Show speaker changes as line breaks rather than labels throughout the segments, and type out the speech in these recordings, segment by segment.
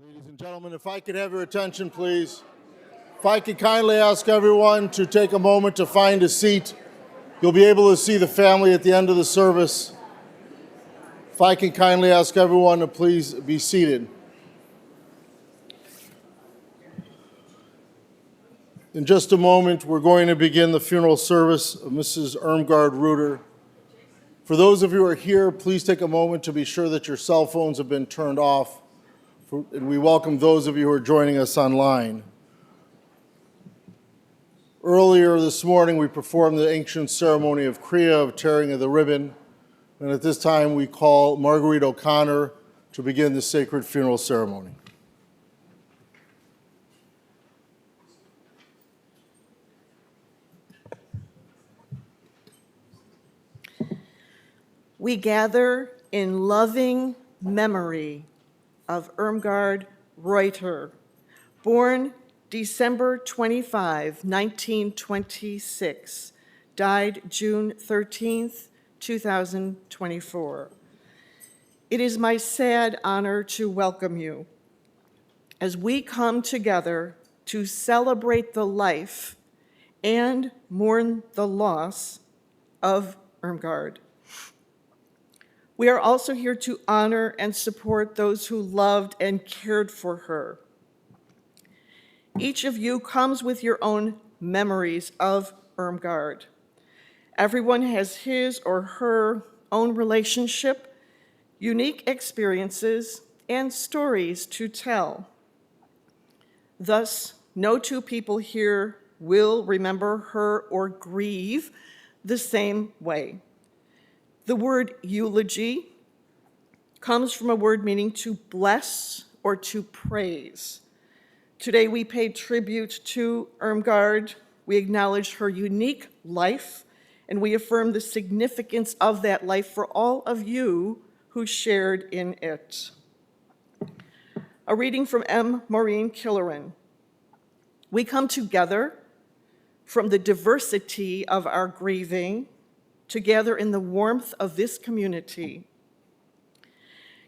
Ladies and gentlemen, if I could have your attention, please. If I could kindly ask everyone to take a moment to find a seat. You'll be able to see the family at the end of the service. If I can kindly ask everyone to please be seated. In just a moment, we're going to begin the funeral service of Mrs. Irmgard Reuter. For those of you who are here, please take a moment to be sure that your cell phones have been turned off. And we welcome those of you who are joining us online. Earlier this morning, we performed the ancient ceremony of Kriya, of tearing of the ribbon. And at this time, we call Marguerite O'Connor to begin the sacred funeral ceremony.
We gather in loving memory of Irmgard Reuter, born December 25, 1926, died June 13, 2024. It is my sad honor to welcome you as we come together to celebrate the life and mourn the loss of Irmgard. We are also here to honor and support those who loved and cared for her. Each of you comes with your own memories of Irmgard. Everyone has his or her own relationship, unique experiences, and stories to tell. Thus, no two people here will remember her or grieve the same way. The word eulogy comes from a word meaning to bless or to praise. Today we pay tribute to Irmgard. We acknowledge her unique life, and we affirm the significance of that life for all of you who shared in it. A reading from M. Maureen Killeran. We come together from the diversity of our grieving, together in the warmth of this community,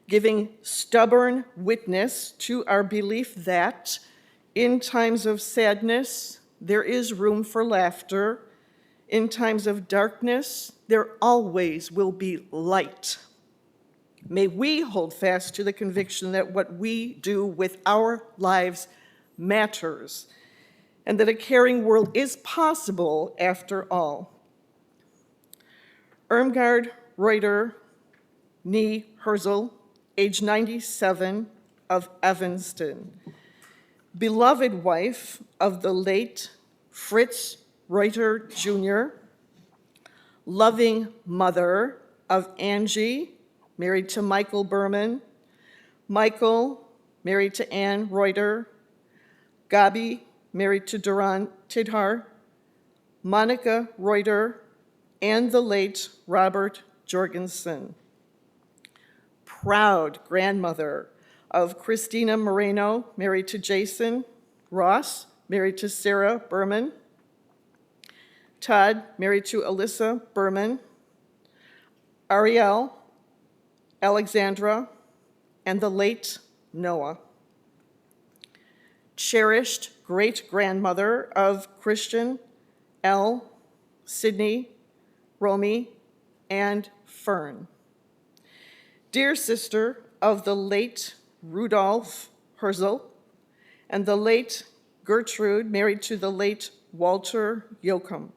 giving stubborn witness to our belief that in times of sadness, there is room for laughter. In times of darkness, there always will be light. May we hold fast to the conviction that what we do with our lives matters, and that a caring world is possible after all. Irmgard Reuter, née Hösl, age 97, of Evanston, beloved wife of the late Fritz Reuter Jr., loving mother of Angie, married to Michael Berman, Michael, married to Anne Reuter, Gabi, married to Duran Tidhar, Monica Reuter, and the late Robert Jorgensen. Proud grandmother of Christina Moreno, married to Jason, Ross, married to Sarah Berman, Todd, married to Alyssa Berman, Ariel, Alexandra, and the late Noah. Cherished great-grandmother of Christian, Elle, Sydney, Romy, and Fern. Dear sister of the late Rudolph Hösl and the late Gertrude, married to the late Walter Joachim.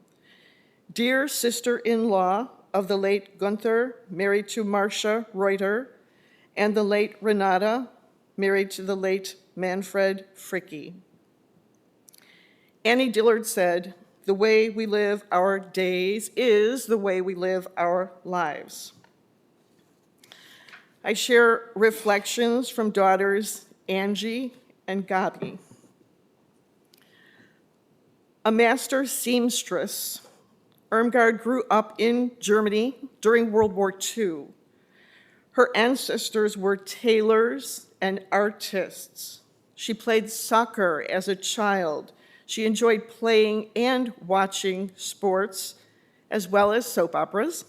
Dear sister-in-law of the late Gunther, married to Marcia Reuter, and the late Renata, married to the late Manfred Fricke. Annie Dillard said, "The way we live our days is the way we live our lives." I share reflections from daughters Angie and Gabi. A master seamstress, Irmgard grew up in Germany during World War II. Her ancestors were tailors and artists. She played soccer as a child. She enjoyed playing and watching sports, as well as soap operas.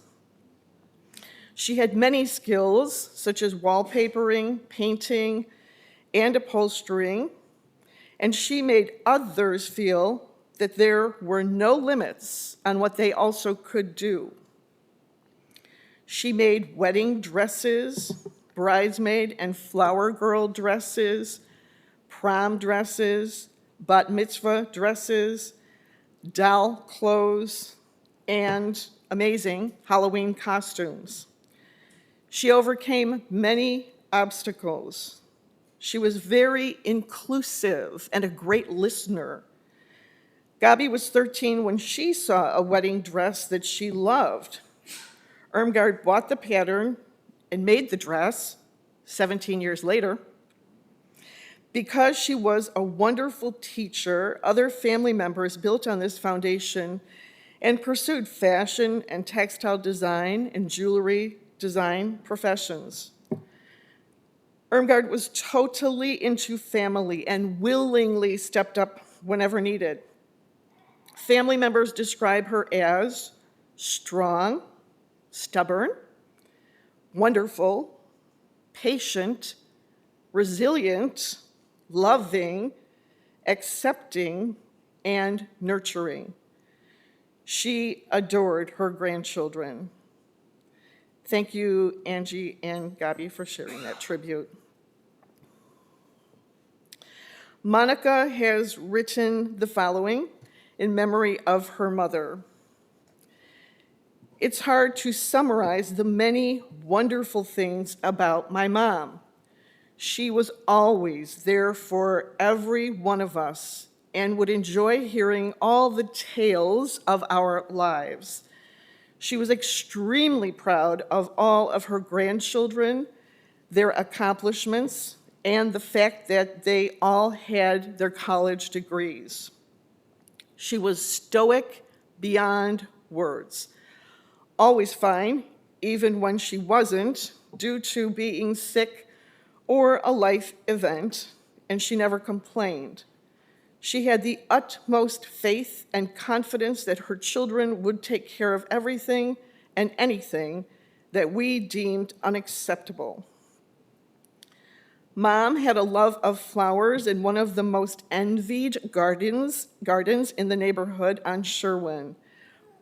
She had many skills, such as wallpapering, painting, and upholstering, and she made others feel that there were no limits on what they also could do. She made wedding dresses, bridesmaid and flower girl dresses, prom dresses, bat mitzvah dresses, doll clothes, and amazing Halloween costumes. She overcame many obstacles. She was very inclusive and a great listener. Gabi was 13 when she saw a wedding dress that she loved. Irmgard bought the pattern and made the dress 17 years later. Because she was a wonderful teacher, other family members built on this foundation and pursued fashion and textile design and jewelry design professions. Irmgard was totally into family and willingly stepped up whenever needed. Family members describe her as strong, stubborn, wonderful, patient, resilient, loving, accepting, and nurturing. She adored her grandchildren. Thank you, Angie and Gabi, for sharing that tribute. Monica has written the following in memory of her mother. It's hard to summarize the many wonderful things about my mom. She was always there for every one of us and would enjoy hearing all the tales of our lives. She was extremely proud of all of her grandchildren, their accomplishments, and the fact that they all had their college degrees. She was stoic beyond words, always fine, even when she wasn't, due to being sick or a life event, and she never complained. She had the utmost faith and confidence that her children would take care of everything and anything that we deemed unacceptable. Mom had a love of flowers in one of the most envied gardens in the neighborhood on Sherwin.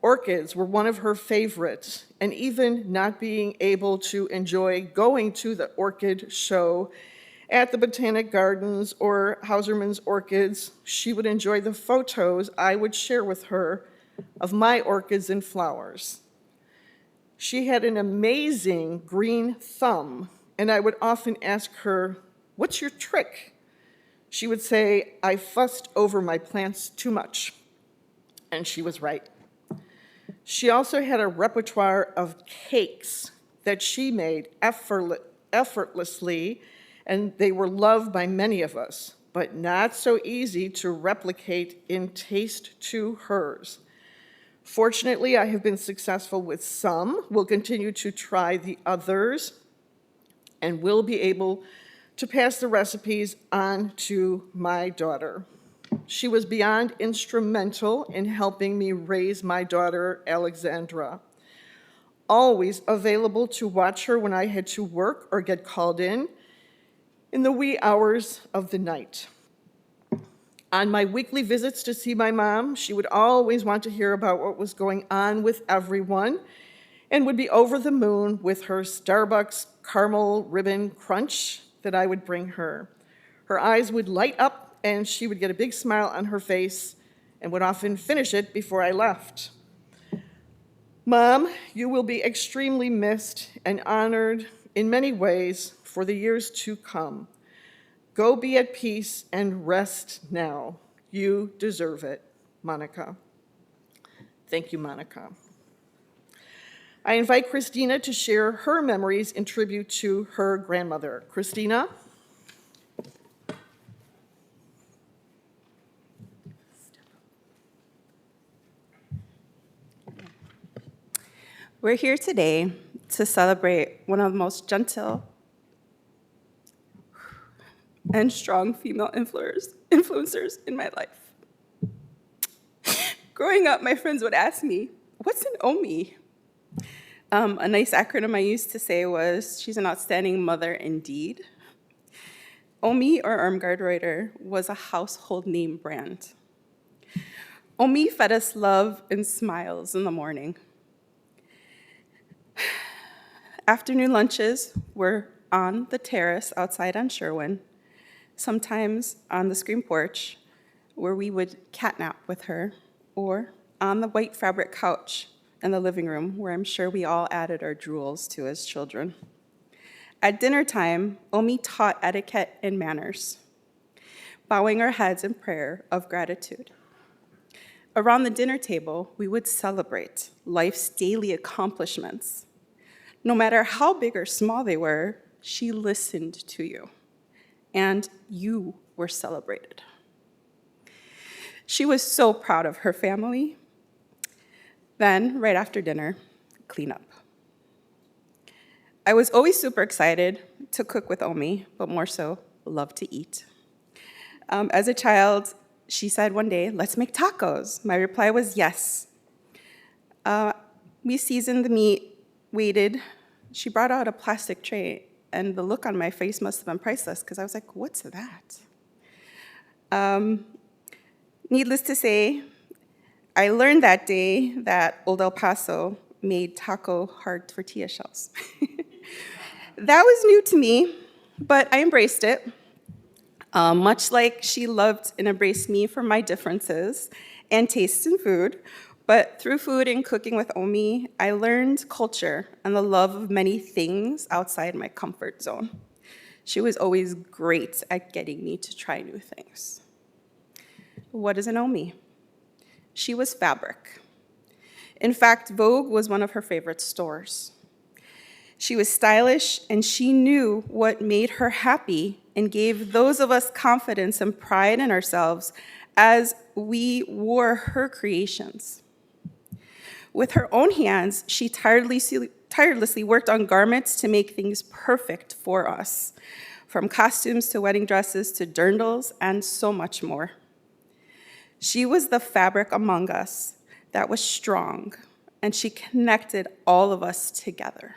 Orchids were one of her favorites, and even not being able to enjoy going to the orchid show at the Botanic Gardens or Hauserman's Orchids, she would enjoy the photos I would share with her of my orchids and flowers. She had an amazing green thumb, and I would often ask her, "What's your trick?" She would say, "I fussed over my plants too much." And she was right. She also had a repertoire of cakes that she made effortlessly, and they were loved by many of us, but not so easy to replicate in taste to hers. Fortunately, I have been successful with some, will continue to try the others, and will be able to pass the recipes on to my daughter. She was beyond instrumental in helping me raise my daughter, Alexandra. Always available to watch her when I had to work or get called in the wee hours of the night. On my weekly visits to see my mom, she would always want to hear about what was going on with everyone and would be over the moon with her Starbucks caramel ribbon crunch that I would bring her. Her eyes would light up and she would get a big smile on her face and would often finish it before I left. Mom, you will be extremely missed and honored in many ways for the years to come. Go be at peace and rest now. You deserve it, Monica. Thank you, Monica. I invite Christina to share her memories in tribute to her grandmother. Christina?
We're here today to celebrate one of the most gentle and strong female influencers in my life. Growing up, my friends would ask me, "What's an OMI?" A nice acronym I used to say was, "She's an outstanding mother indeed." Omi, or Irmgard Reuter, was a household name brand. Omi fed us love and smiles in the morning. Afternoon lunches were on the terrace outside on Sherwin, sometimes on the screen porch, where we would catnap with her, or on the white fabric couch in the living room, where I'm sure we all added our drools to as children. At dinner time, Omi taught etiquette and manners, bowing our heads in prayer of gratitude. Around the dinner table, we would celebrate life's daily accomplishments. No matter how big or small they were, she listened to you, and you were celebrated. She was so proud of her family. Then, right after dinner, cleanup. I was always super excited to cook with Omi, but more so, love to eat. As a child, she said one day, "Let's make tacos." My reply was yes. We seasoned the meat, waited. She brought out a plastic tray, and the look on my face must have been priceless, because I was like, "What's that?" Needless to say, I learned that day that Old El Paso made taco hard tortilla shells. That was new to me, but I embraced it. Much like she loved and embraced me for my differences and tastes in food, but through food and cooking with Omi, I learned culture and the love of many things outside my comfort zone. She was always great at getting me to try new things. What is an Omi? She was fabric. In fact, Vogue was one of her favorite stores. She was stylish, and she knew what made her happy and gave those of us confidence and pride in ourselves as we wore her creations. With her own hands, she tirelessly worked on garments to make things perfect for us, from costumes to wedding dresses to dirndls and so much more. She was the fabric among us that was strong, and she connected all of us together.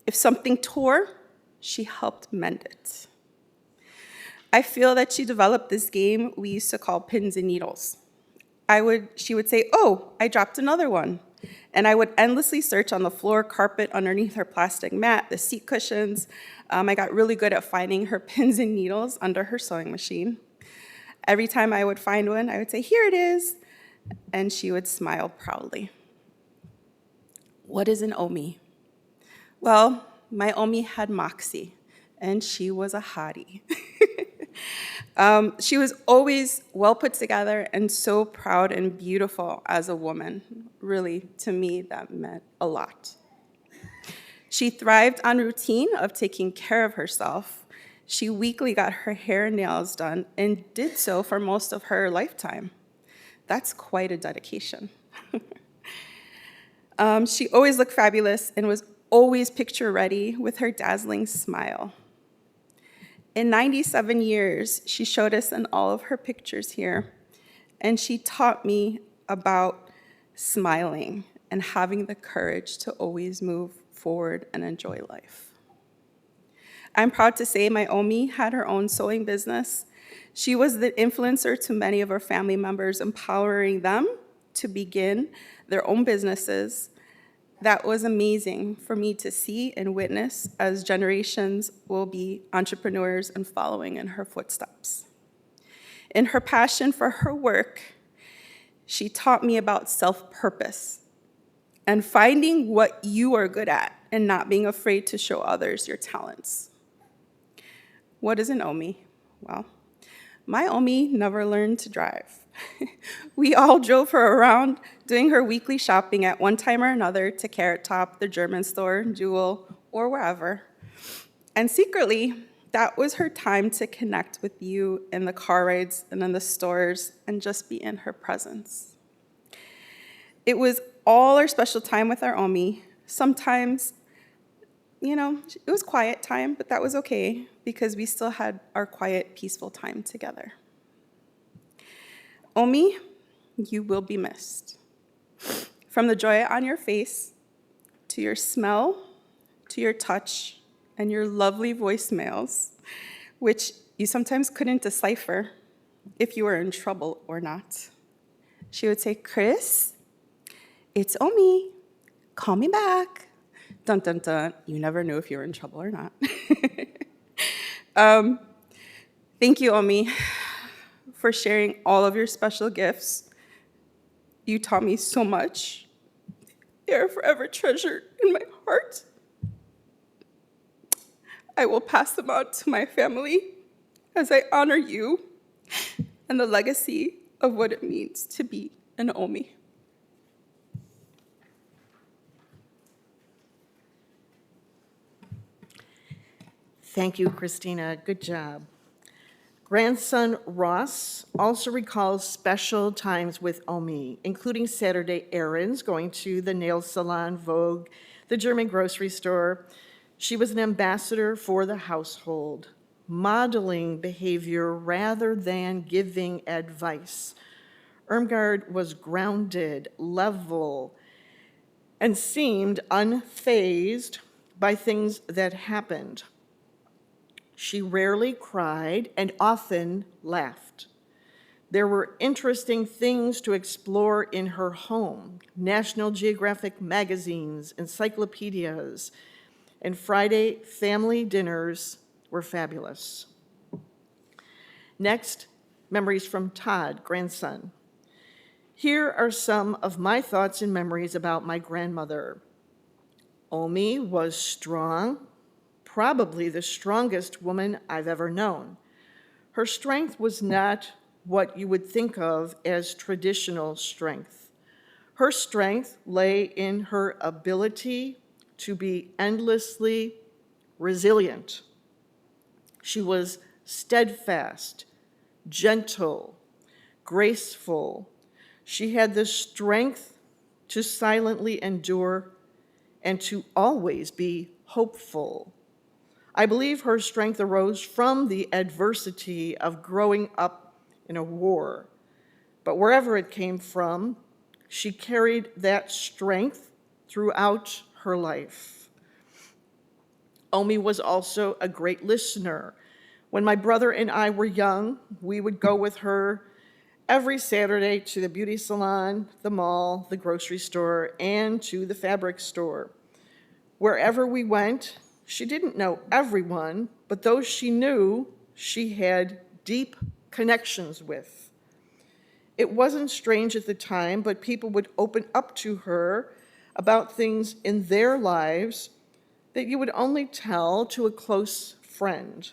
If something tore, she helped mend it. I feel that she developed this game we used to call pins and needles. She would say, "Oh, I dropped another one." And I would endlessly search on the floor, carpet, underneath her plastic mat, the seat cushions. I got really good at finding her pins and needles under her sewing machine. Every time I would find one, I would say, "Here it is," and she would smile proudly. What is an Omi? Well, my Omi had moxie, and she was a hottie. She was always well put together and so proud and beautiful as a woman. Really, to me, that meant a lot. She thrived on routine of taking care of herself. She weekly got her hair and nails done and did so for most of her lifetime. That's quite a dedication. She always looked fabulous and was always picture ready with her dazzling smile. In 97 years, she showed us in all of her pictures here, and she taught me about smiling and having the courage to always move forward and enjoy life. I'm proud to say my Omi had her own sewing business. She was the influencer to many of her family members, empowering them to begin their own businesses. That was amazing for me to see and witness, as generations will be entrepreneurs and following in her footsteps. In her passion for her work, she taught me about self-purpose and finding what you are good at and not being afraid to show others your talents. What is an Omi? Well, my Omi never learned to drive. We all drove her around doing her weekly shopping at one time or another to Carrot Top, the German store, Jewel, or wherever. And secretly, that was her time to connect with you in the car rides and in the stores and just be in her presence. It was all our special time with our Omi. Sometimes, it was quiet time, but that was okay because we still had our quiet, peaceful time together. Omi, you will be missed. From the joy on your face, to your smell, to your touch, and your lovely voicemails, which you sometimes couldn't decipher if you were in trouble or not. She would say, "Chris, it's Omi. Call me back." Dun, dun, dun. You never knew if you were in trouble or not. Thank you, Omi, for sharing all of your special gifts. You taught me so much. They are forever treasured in my heart. I will pass them on to my family as I honor you and the legacy of what it means to be an Omi.
Thank you, Christina. Good job. Grandson Ross also recalls special times with Omi, including Saturday errands, going to the nail salon, Vogue, the German grocery store. She was an ambassador for the household, modeling behavior rather than giving advice. Irmgard was grounded, level, and seemed unfazed by things that happened. She rarely cried and often laughed. There were interesting things to explore in her home: National Geographic magazines, encyclopedias, and Friday family dinners were fabulous. Next, memories from Todd, grandson. Here are some of my thoughts and memories about my grandmother. Omi was strong, probably the strongest woman I've ever known. Her strength was not what you would think of as traditional strength. Her strength lay in her ability to be endlessly resilient. She was steadfast, gentle, graceful. She had the strength to silently endure and to always be hopeful. I believe her strength arose from the adversity of growing up in a war. But wherever it came from, she carried that strength throughout her life. Omi was also a great listener. When my brother and I were young, we would go with her every Saturday to the beauty salon, the mall, the grocery store, and to the fabric store. Wherever we went, she didn't know everyone, but those she knew, she had deep connections with. It wasn't strange at the time, but people would open up to her about things in their lives that you would only tell to a close friend.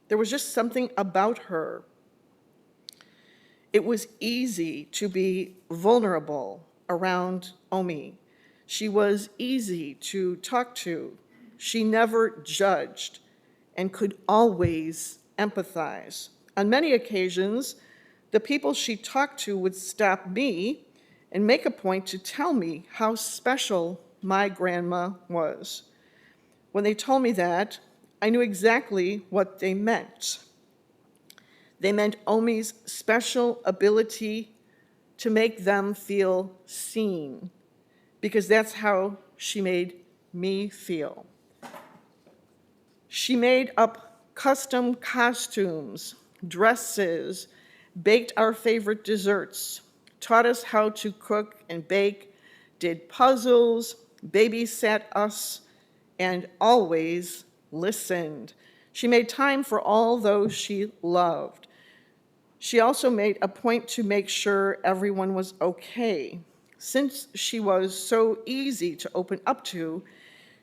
There was just something about her. It was easy to be vulnerable around Omi. She was easy to talk to. She never judged and could always empathize. On many occasions, the people she talked to would stop me and make a point to tell me how special my grandma was. When they told me that, I knew exactly what they meant. They meant Omi's special ability to make them feel seen, because that's how she made me feel. She made up custom costumes, dresses, baked our favorite desserts, taught us how to cook and bake, did puzzles, babysat us, and always listened. She made time for all those she loved. She also made a point to make sure everyone was okay. Since she was so easy to open up to,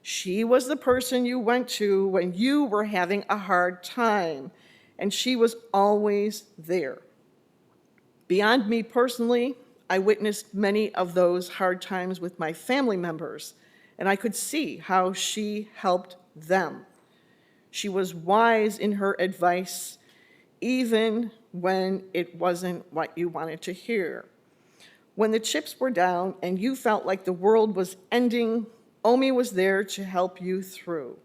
she was the person you went to when you were having a hard time, and she was always there. Beyond me personally, I witnessed many of those hard times with my family members, and I could see how she helped them. She was wise in her advice, even when it wasn't what you wanted to hear. When the chips were down and you felt like the world was ending, Omi was there to help you through.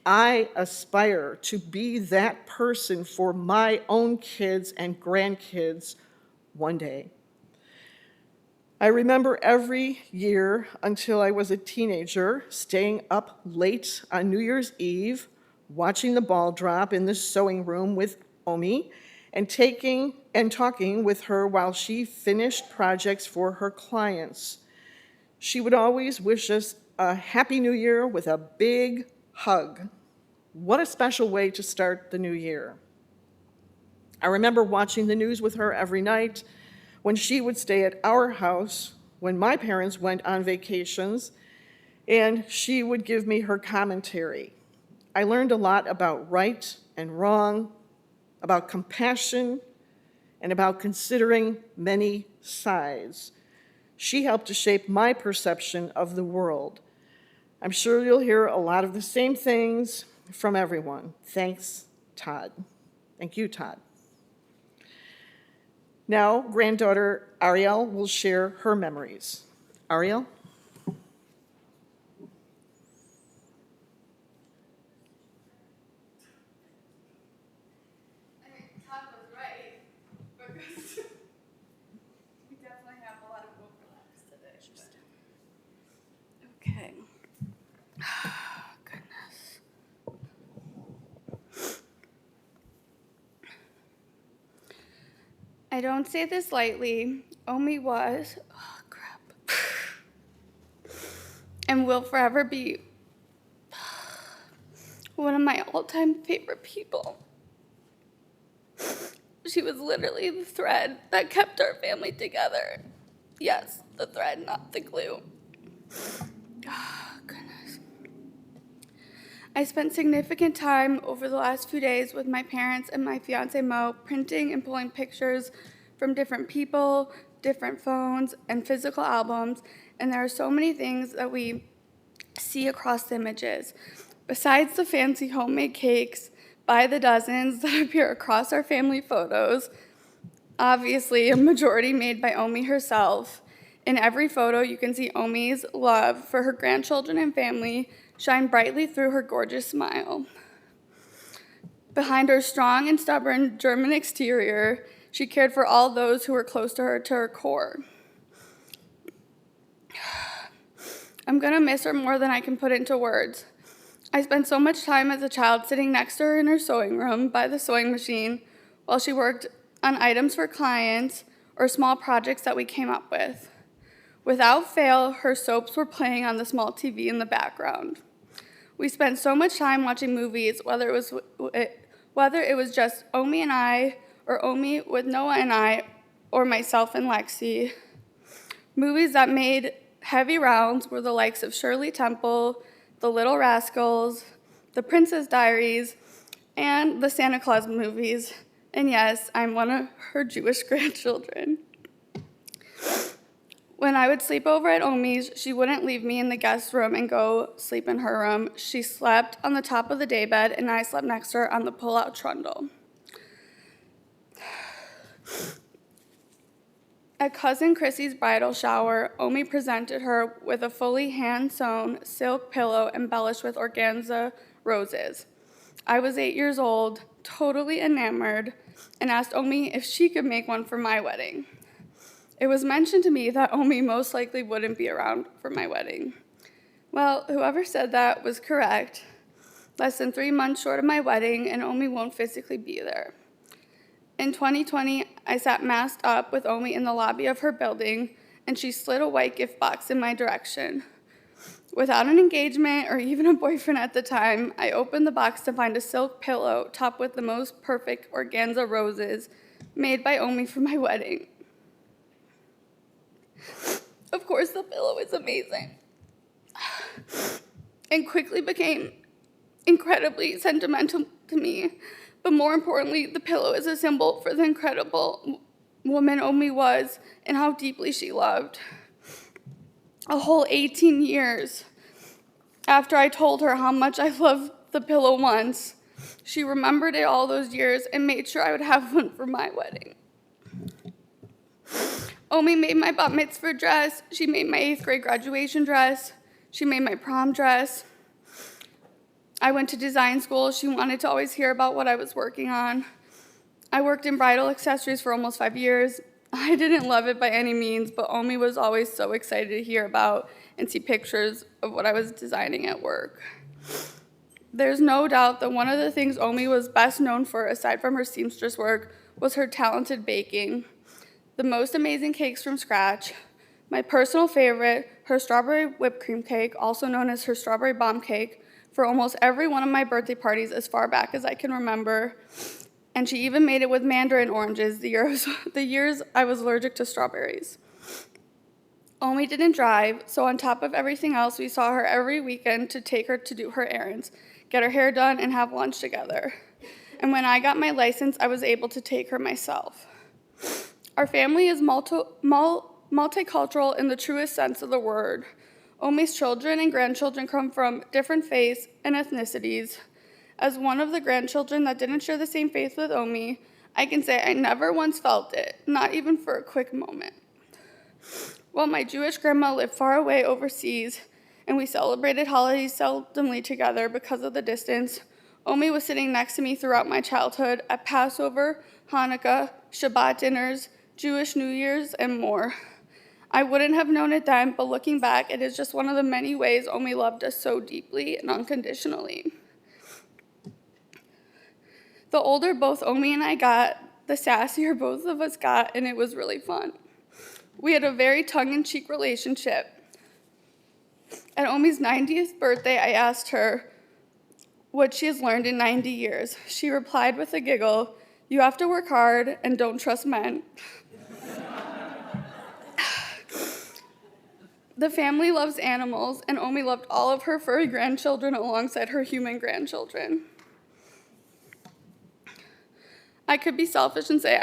I aspire to be that person for my own kids and grandkids one day. I remember every year until I was a teenager staying up late on New Year's Eve, watching the ball drop in the sewing room with Omi and talking with her while she finished projects for her clients. She would always wish us a Happy New Year with a big hug. What a special way to start the new year. I remember watching the news with her every night when she would stay at our house when my parents went on vacations, and she would give me her commentary. I learned a lot about right and wrong, about compassion, and about considering many sides. She helped to shape my perception of the world. I'm sure you'll hear a lot of the same things from everyone. Thanks, Todd. Thank you, Todd. Now, granddaughter Ariel will share her memories. Ariel?
Todd was right, because we definitely have a lot of overlaps today. Okay. Goodness. I don't say this lightly. Omi was, oh crap, and will forever be one of my all-time favorite people. She was literally the thread that kept our family together. Yes, the thread, not the glue. Oh, goodness. I spent significant time over the last few days with my parents and my fiance Mo, printing and pulling pictures from different people, different phones, and physical albums, and there are so many things that we see across the images. Besides the fancy homemade cakes by the dozens that appear across our family photos, obviously a majority made by Omi herself, in every photo you can see Omi's love for her grandchildren and family shine brightly through her gorgeous smile. Behind her strong and stubborn German exterior, she cared for all those who were close to her core. I'm gonna miss her more than I can put into words. I spent so much time as a child sitting next to her in her sewing room by the sewing machine while she worked on items for clients or small projects that we came up with. Without fail, her soaps were playing on the small TV in the background. We spent so much time watching movies, whether it was just Omi and I, or Omi with Noah and I, or myself and Lexi. Movies that made heavy rounds were the likes of Shirley Temple, The Little Rascals, The Princess Diaries, and the Santa Claus movies. And yes, I'm one of her Jewish grandchildren. When I would sleep over at Omi's, she wouldn't leave me in the guest room and go sleep in her room. She slept on the top of the daybed, and I slept next to her on the pull-out trundle. At Cousin Chrissy's bridal shower, Omi presented her with a fully hand-sewn silk pillow embellished with organza roses. I was 8 years old, totally enamored, and asked Omi if she could make one for my wedding. It was mentioned to me that Omi most likely wouldn't be around for my wedding. Well, whoever said that was correct. Less than 3 months short of my wedding, and Omi won't physically be there. In 2020, I sat masked up with Omi in the lobby of her building, and she slid a white gift box in my direction. Without an engagement or even a boyfriend at the time, I opened the box to find a silk pillow topped with the most perfect organza roses made by Omi for my wedding. Of course, the pillow is amazing and quickly became incredibly sentimental to me. But more importantly, the pillow is a symbol for the incredible woman Omi was and how deeply she loved. A whole 18 years after I told her how much I loved the pillow once, she remembered it all those years and made sure I would have one for my wedding. Omi made my bat mitzvah dress. She made my 8th grade graduation dress. She made my prom dress. I went to design school. She wanted to always hear about what I was working on. I worked in bridal accessories for almost 5 years. I didn't love it by any means, but Omi was always so excited to hear about and see pictures of what I was designing at work. There's no doubt that one of the things Omi was best known for, aside from her seamstress work, was her talented baking. The most amazing cakes from scratch. My personal favorite, her strawberry whipped cream cake, also known as her strawberry bomb cake, for almost every one of my birthday parties as far back as I can remember. And she even made it with mandarin oranges the years I was allergic to strawberries. Omi didn't drive, so on top of everything else, we saw her every weekend to take her to do her errands, get her hair done, and have lunch together. And when I got my license, I was able to take her myself. Our family is multicultural in the truest sense of the word. Omi's children and grandchildren come from different faiths and ethnicities. As one of the grandchildren that didn't share the same faith with Omi, I can say I never once felt it, not even for a quick moment. While my Jewish grandma lived far away overseas, and we celebrated holidays seldomly together because of the distance, Omi was sitting next to me throughout my childhood at Passover, Hanukkah, Shabbat dinners, Jewish New Year's, and more. I wouldn't have known it then, but looking back, it is just one of the many ways Omi loved us so deeply and unconditionally. The older both Omi and I got, the sassier both of us got, and it was really fun. We had a very tongue-in-cheek relationship. At Omi's 90th birthday, I asked her what she has learned in 90 years. She replied with a giggle, "You have to work hard and don't trust men." The family loves animals, and Omi loved all of her furry grandchildren alongside her human grandchildren. I could be selfish and say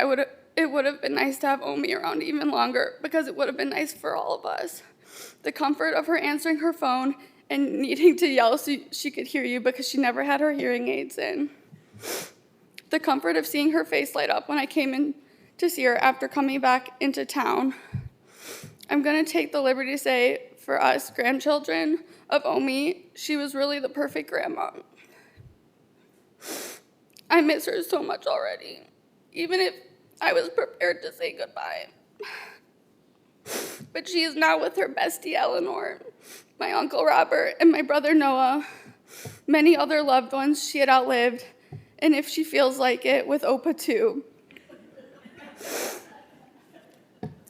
it would have been nice to have Omi around even longer because it would have been nice for all of us. The comfort of her answering her phone and needing to yell so she could hear you because she never had her hearing aids in. The comfort of seeing her face light up when I came in to see her after coming back into town. I'm going to take the liberty to say, for us grandchildren of Omi, she was really the perfect grandma. I miss her so much already, even if I was prepared to say goodbye. But she is now with her bestie Eleanor, my uncle Robert, and my brother Noah, many other loved ones she had outlived, and if she feels like it, with Opa too.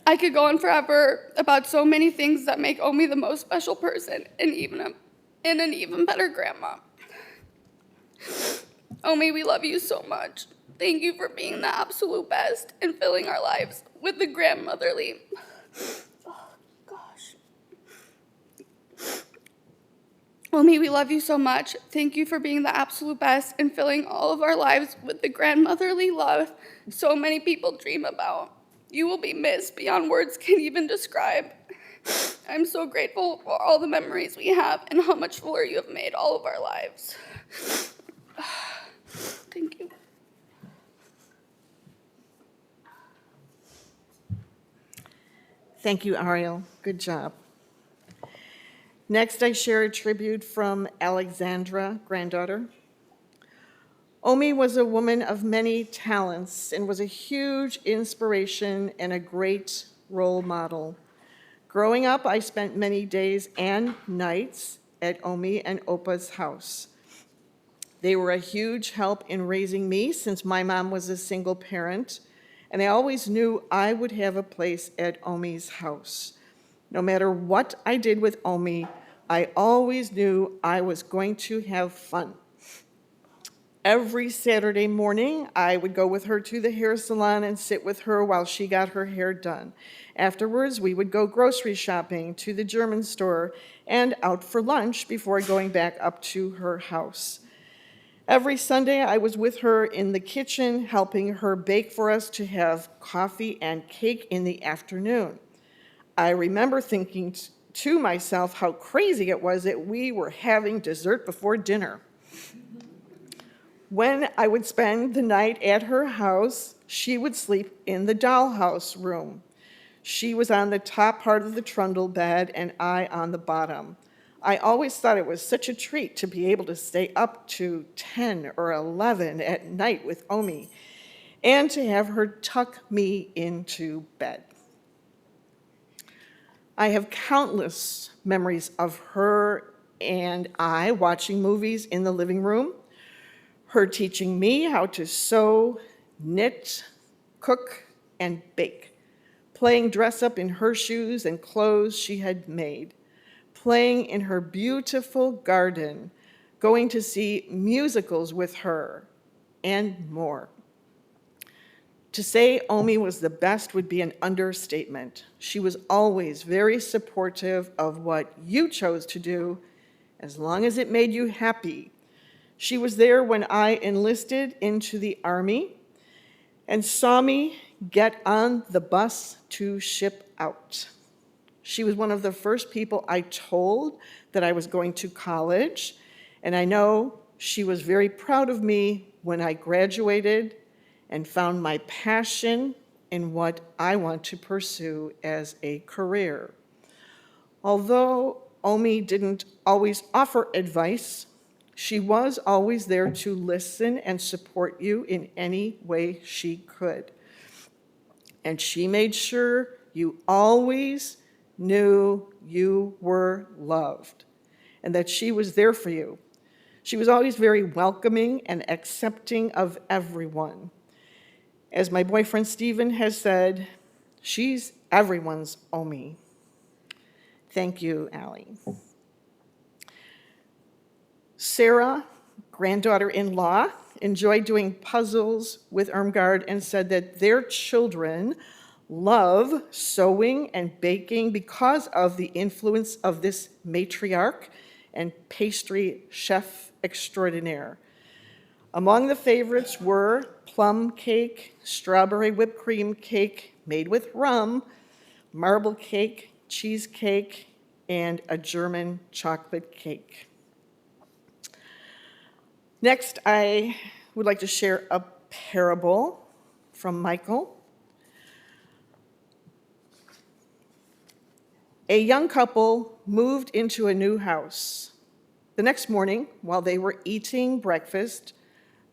I could go on forever about so many things that make Omi the most special person and an even better grandma. Omi, we love you so much. Thank you for being the absolute best and filling our lives with the grandmotherly. Oh, gosh. Omi, we love you so much. Thank you for being the absolute best and filling all of our lives with the grandmotherly love so many people dream about. You will be missed beyond words can even describe. I'm so grateful for all the memories we have and how much fuller you have made all of our lives. Thank you.
Thank you, Ariel. Good job. Next, I share a tribute from Alexandra, granddaughter. Omi was a woman of many talents and was a huge inspiration and a great role model. Growing up, I spent many days and nights at Omi and Opa's house. They were a huge help in raising me since my mom was a single parent, and I always knew I would have a place at Omi's house. No matter what I did with Omi, I always knew I was going to have fun. Every Saturday morning, I would go with her to the hair salon and sit with her while she got her hair done. Afterwards, we would go grocery shopping, to the German store, and out for lunch before going back up to her house. Every Sunday, I was with her in the kitchen, helping her bake for us to have coffee and cake in the afternoon. I remember thinking to myself how crazy it was that we were having dessert before dinner. When I would spend the night at her house, she would sleep in the dollhouse room. She was on the top part of the trundle bed and I on the bottom. I always thought it was such a treat to be able to stay up to 10 or 11 at night with Omi and to have her tuck me into bed. I have countless memories of her and I watching movies in the living room, her teaching me how to sew, knit, cook, and bake, playing dress up in her shoes and clothes she had made, playing in her beautiful garden, going to see musicals with her, and more. To say Omi was the best would be an understatement. She was always very supportive of what you chose to do, as long as it made you happy. She was there when I enlisted into the Army and saw me get on the bus to ship out. She was one of the first people I told that I was going to college, and I know she was very proud of me when I graduated and found my passion in what I want to pursue as a career. Although Omi didn't always offer advice, she was always there to listen and support you in any way she could. And she made sure you always knew you were loved and that she was there for you. She was always very welcoming and accepting of everyone. As my boyfriend Stephen has said, she's everyone's Omi. Thank you, Allie. Sarah, granddaughter-in-law, enjoyed doing puzzles with Irmgard and said that their children love sewing and baking because of the influence of this matriarch and pastry chef extraordinaire. Among the favorites were plum cake, strawberry whipped cream cake made with rum, marble cake, cheesecake, and a German chocolate cake. Next, I would like to share a parable from Michael. A young couple moved into a new house. The next morning, while they were eating breakfast,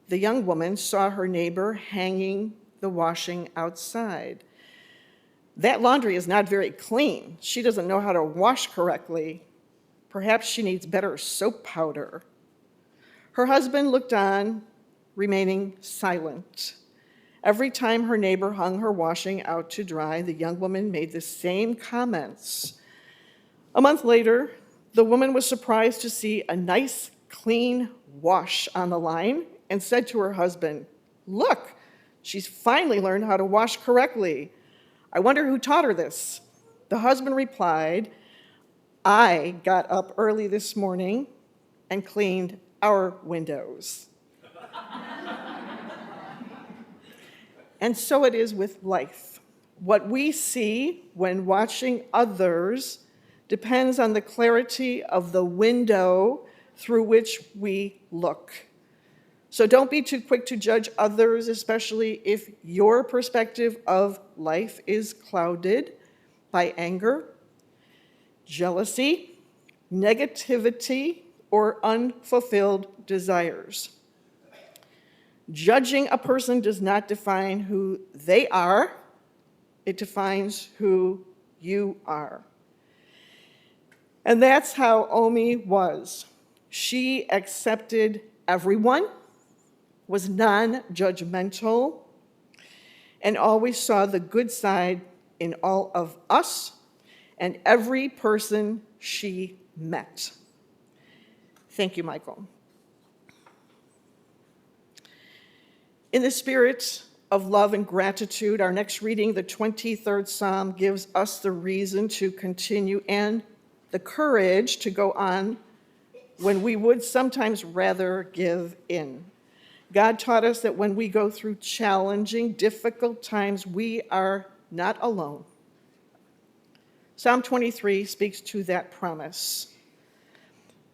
the young woman saw her neighbor hanging the washing outside. That laundry is not very clean. She doesn't know how to wash correctly. Perhaps she needs better soap powder. Her husband looked on, remaining silent. Every time her neighbor hung her washing out to dry, the young woman made the same comments. A month later, the woman was surprised to see a nice, clean wash on the line and said to her husband, "Look, she's finally learned how to wash correctly. I wonder who taught her this." The husband replied, "I got up early this morning and cleaned our windows." And so it is with life. What we see when watching others depends on the clarity of the window through which we look. So don't be too quick to judge others, especially if your perspective of life is clouded by anger, jealousy, negativity, or unfulfilled desires. Judging a person does not define who they are, it defines who you are. And that's how Omi was. She accepted everyone, was non-judgmental, and always saw the good side in all of us and every person she met. Thank you, Michael. In the spirit of love and gratitude, our next reading, the 23rd Psalm, gives us the reason to continue and the courage to go on when we would sometimes rather give in. God taught us that when we go through challenging, difficult times, we are not alone. Psalm 23 speaks to that promise.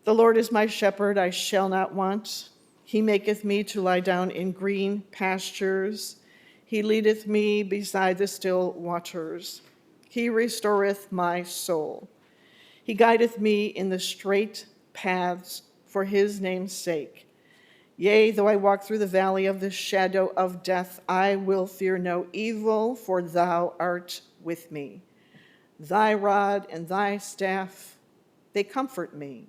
"The Lord is my shepherd, I shall not want. He maketh me to lie down in green pastures. He leadeth me beside the still waters. He restoreth my soul. He guideth me in the straight paths for his name's sake. Yea, though I walk through the valley of the shadow of death, I will fear no evil, for thou art with me. Thy rod and thy staff, they comfort me.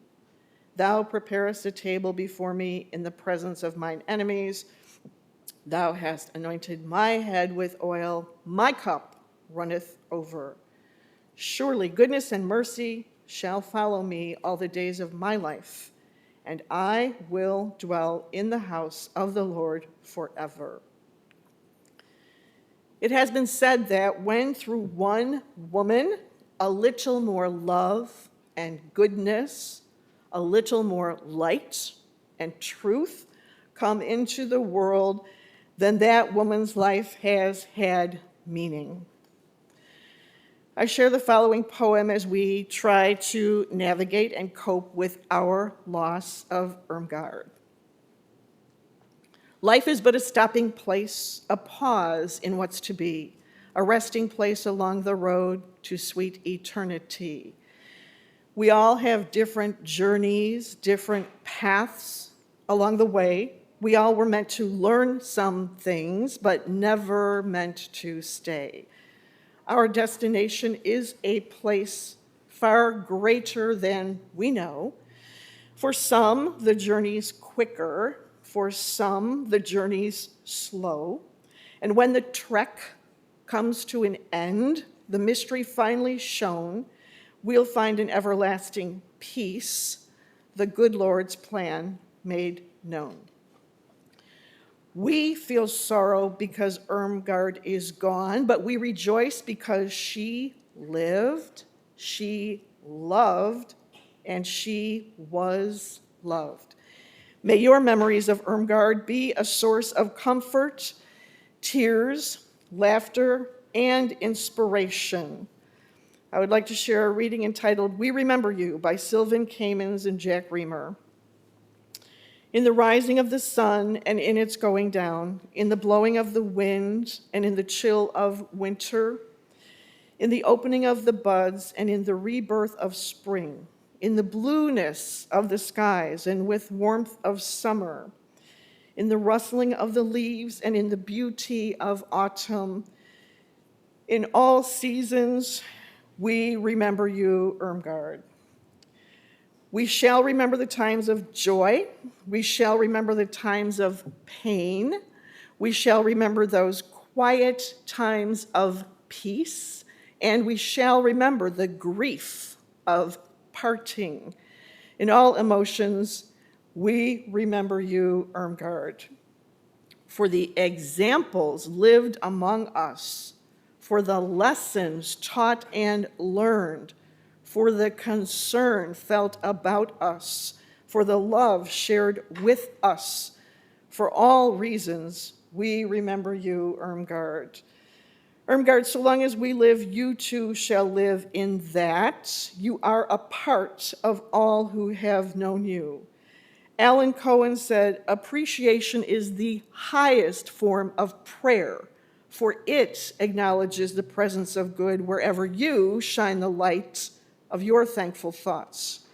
Thou preparest a table before me in the presence of mine enemies. Thou hast anointed my head with oil. My cup runneth over. Surely goodness and mercy shall follow me all the days of my life, and I will dwell in the house of the Lord forever. It has been said that when through one woman a little more love and goodness, a little more light and truth come into the world, then that woman's life has had meaning. I share the following poem as we try to navigate and cope with our loss of Irmgard. Life is but a stopping place, a pause in what's to be, a resting place along the road to sweet eternity. We all have different journeys, different paths along the way. We all were meant to learn some things, but never meant to stay. Our destination is a place far greater than we know. For some, the journey's quicker. For some, the journey's slow. And when the trek comes to an end, the mystery finally shown, we'll find an everlasting peace, the good Lord's plan made known. We feel sorrow because Irmgard is gone, but we rejoice because she lived, she loved, and she was loved. May your memories of Irmgard be a source of comfort, tears, laughter, and inspiration. I would like to share a reading entitled We Remember You by Sylvan Kamens and Jack Reamer. In the rising of the sun and in its going down, in the blowing of the wind and in the chill of winter, in the opening of the buds and in the rebirth of spring, in the blueness of the skies and with warmth of summer, in the rustling of the leaves and in the beauty of autumn, in all seasons, we remember you, Irmgard. We shall remember the times of joy. We shall remember the times of pain. We shall remember those quiet times of peace. And we shall remember the grief of parting. In all emotions, we remember you, Irmgard. For the examples lived among us, for the lessons taught and learned, for the concern felt about us, for the love shared with us. For all reasons, we remember you, Irmgard. Irmgard, so long as we live, you too shall live in that. You are a part of all who have known you. Alan Cohen said, appreciation is the highest form of prayer, for it acknowledges the presence of good wherever you shine the light of your thankful thoughts.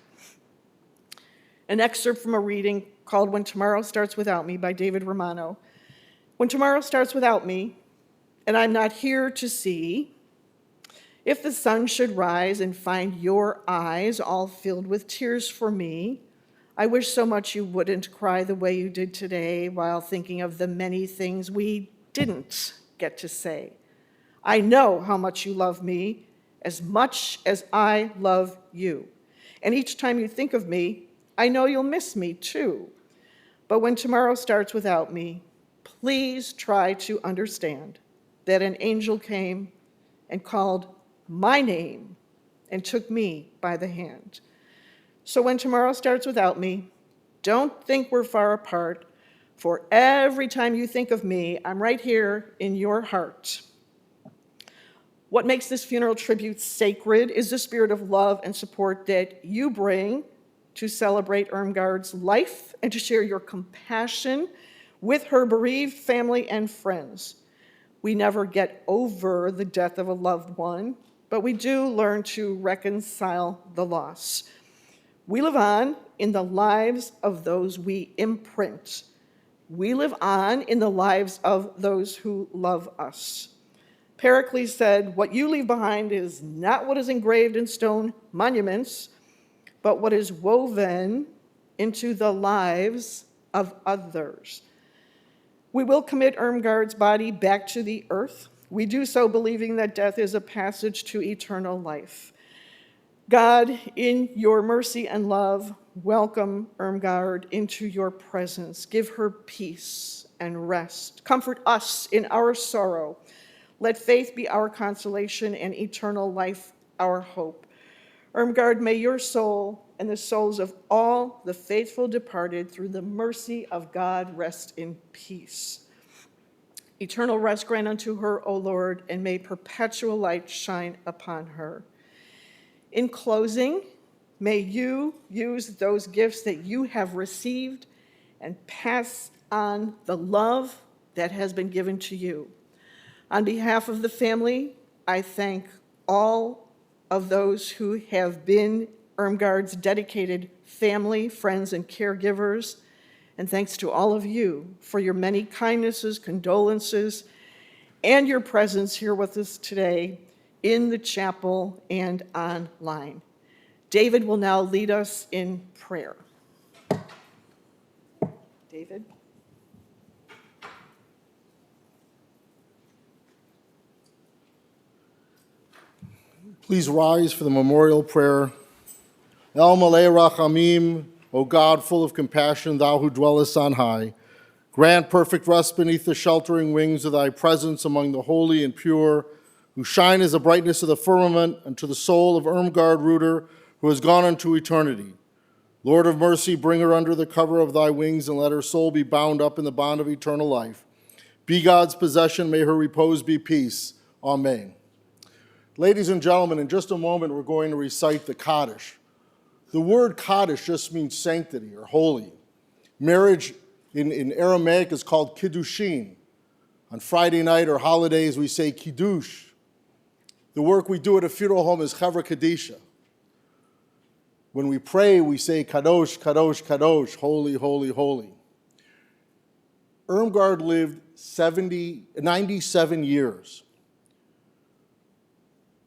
An excerpt from a reading called When Tomorrow Starts Without Me by David Romano. When tomorrow starts without me, and I'm not here to see, if the sun should rise and find your eyes all filled with tears for me, I wish so much you wouldn't cry the way you did today while thinking of the many things we didn't get to say. I know how much you love me, as much as I love you. And each time you think of me, I know you'll miss me too. But when tomorrow starts without me, please try to understand that an angel came and called my name and took me by the hand. So when tomorrow starts without me, don't think we're far apart, for every time you think of me, I'm right here in your heart. What makes this funeral tribute sacred is the spirit of love and support that you bring to celebrate Irmgard's life and to share your compassion with her bereaved family and friends. We never get over the death of a loved one, but we do learn to reconcile the loss. We live on in the lives of those we imprint. We live on in the lives of those who love us. Pericles said, what you leave behind is not what is engraved in stone monuments, but what is woven into the lives of others. We will commit Irmgard's body back to the earth. We do so believing that death is a passage to eternal life. God, in your mercy and love, welcome Irmgard into your presence. Give her peace and rest. Comfort us in our sorrow. Let faith be our consolation and eternal life our hope. Irmgard, may your soul and the souls of all the faithful departed through the mercy of God rest in peace. Eternal rest grant unto her, O Lord, and may perpetual light shine upon her. In closing, may you use those gifts that you have received and pass on the love that has been given to you. On behalf of the family, I thank all of those who have been Irmgard's dedicated family, friends, and caregivers. And thanks to all of you for your many kindnesses, condolences, and your presence here with us today in the chapel and online. David will now lead us in prayer. David?
Please rise for the memorial prayer. El Malei Rachamim, O God, full of compassion, thou who dwellest on high, grant perfect rest beneath the sheltering wings of thy presence among the holy and pure, who shine as the brightness of the firmament, unto the soul of Irmgard Reuter, who has gone unto eternity. Lord of mercy, bring her under the cover of thy wings, and let her soul be bound up in the bond of eternal life. Be God's possession, may her repose be peace. Amen. Ladies and gentlemen, in just a moment, we're going to recite the Kaddish. The word Kaddish just means sanctity or holy. Marriage in Aramaic is called kiddushin. On Friday night or holidays, we say kiddush. The work we do at a funeral home is chevra kadisha. When we pray, we say kadosh, kadosh, kadosh, holy, holy, holy. Irmgard lived 97 years.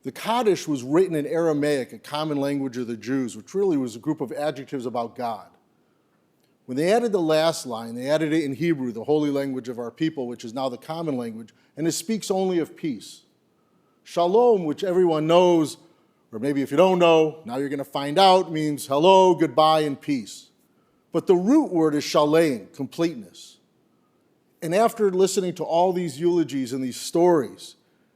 The Kaddish was written in Aramaic, a common language of the Jews, which really was a group of adjectives about God. When they added the last line, they added it in Hebrew, the holy language of our people, which is now the common language, and it speaks only of peace. Shalom, which everyone knows, or maybe if you don't know, now you're going to find out, means hello, goodbye, and peace. But the root word is shalem, completeness. And after listening to all these eulogies and these stories,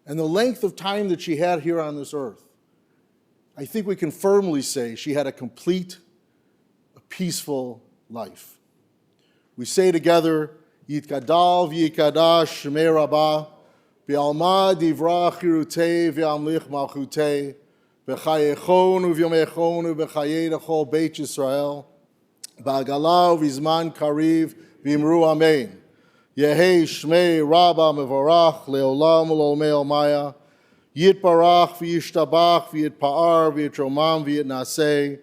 and the length of time that she had here on this earth, I think we can firmly say she had a complete, a peaceful life. We say together, Yitkadal v'yikadash shemei rabbah, v'alma divra chirutei v'amlich malchutei, v'chayechon u'v'yomechon u'v'chayei l'chol Beit Yisrael, ba'agala u'v'zman kariv v'imru amen. Yehei Shmei Rabba Mevorach Leolam Ulolmei Olmaya Yitbarach V'yishtabach V'yitpa'ar V'yitromam V'yitnaseh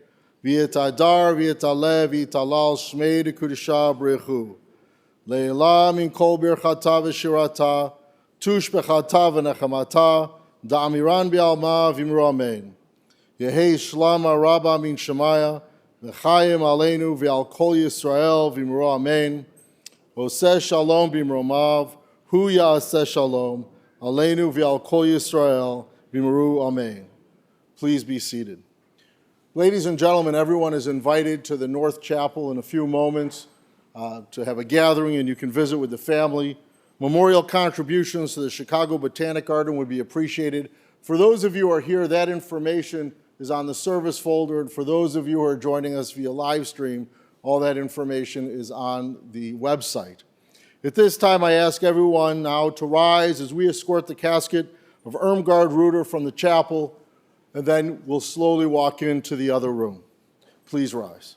V'yitadar V'yitaleh V'yitalal Shmei D'Kudisha B'rechu Le'elam Min Kol Birchata V'shirata Tush B'chata V'nechamata Da'amiran B'alma V'imru Amen. Yehei Shlama Rabba Min Shemaya V'chayim Aleinu V'al Kol Yisrael V'imru Amen. Oseh shalom b'imromav, hu ya'aseh shalom, aleinu v'al kol Yisrael, b'imru amen. Please be seated. Ladies and gentlemen, everyone is invited to the North Chapel in a few moments to have a gathering, and you can visit with the family. Memorial contributions to the Chicago Botanic Garden would be appreciated. For those of you who are here, that information is on the service folder, and for those of you who are joining us via live stream, all that information is on the website. At this time, I ask everyone now to rise as we escort the casket of Irmgard Reuter from the chapel, and then we'll slowly walk into the other room. Please rise.